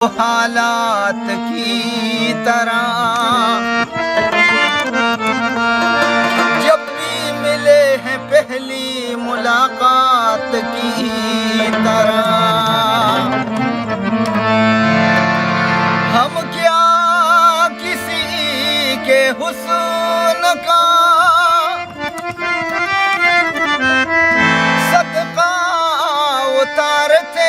हालात की तरह जब भी मिले हैं पहली मुलाकात की तरह, हम क्या किसी के हुस्न का सदका उतारते,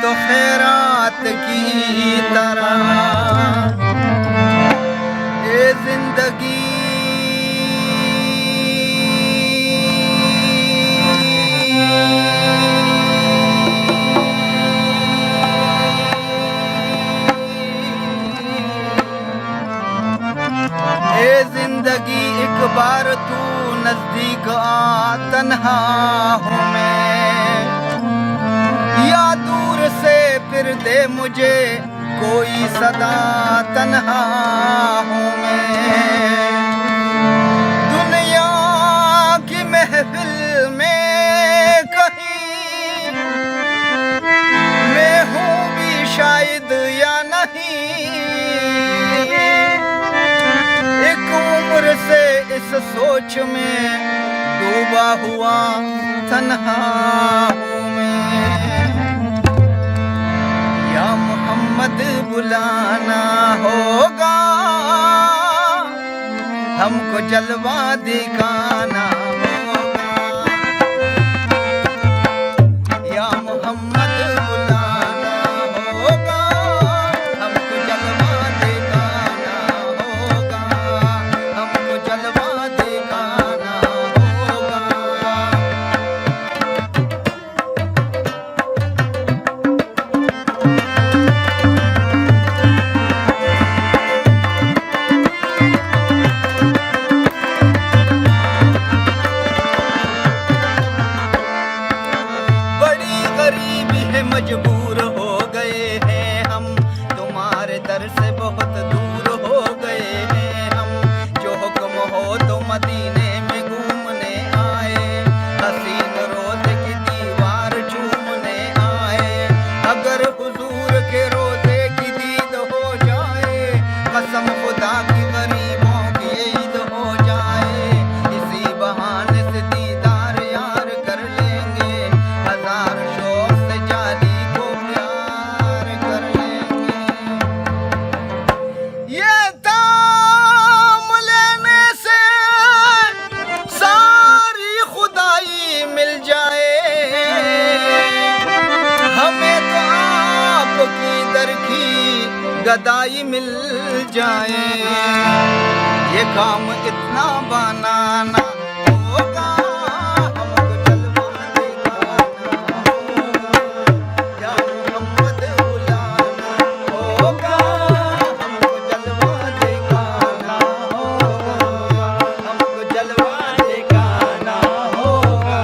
तो खैरात की तरह ये जिंदगी एक बार तू नजदीक आ, तन्हा हूँ मैं, या दूर से फिर दे मुझे कोई सदा, तन्हा हूँ मैं। दुनिया की महफिल में कहीं मैं हूँ भी शायद या नहीं, एक उम्र से इस सोच में डूबा हुआ तन्हा हूँ मैं। या मोहम्मद बुलाना होगा, हमको जलवा दिखाना होगा। या मोहम्मद बुलाना होगा, हमको जलवा दिखाना होगा, हमको जलवा दिखाना होगा। मजबूर हो गए हैं हम, तुम्हारे दर से बहुत दूर हो गए हैं हम। जो हुक्म हो तो मदीने में घूमने आए, हसीन रोज़े की दीवार चूमने आए। अगर हुजूर के रोज़े की दीद हो जाए, कसम खुदा की गरीबों की ईद हो जाए। इसी बहाने से दीदार यार कर लेंगे, हजार शौक से जाली को प्यार कर लेंगे। ये दाम लेने से सारी खुदाई मिल जाए, हमें तो आपकी दर की गदाई मिल जाए। ये काम इतना बनाना होगा, हमको जलवा दिखाना होगा। या मोहम्मद बुलाना होगा, हमको जलवा दिखाना होगा, हमको जलवा दिखाना होगा।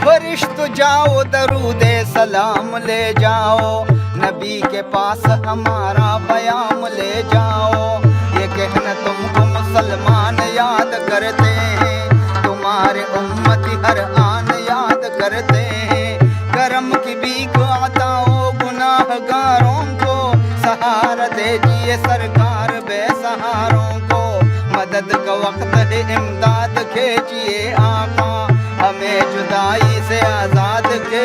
फरिश्तो जाओ दरूदे सलाम ले जाओ, नबी के पास हमारा बयाम ले जाओ। ये कहना तुमको मुसलमान याद करते हैं, तुम्हारे उम्मती हर आन याद करते हैं। करम की भीख अताओ गुनाहगारों को, सहारा दीजिए सरकार बेसहारों को। मदद का वक्त है इमदाद खींचिए आका, हमें जुदाई से आजाद के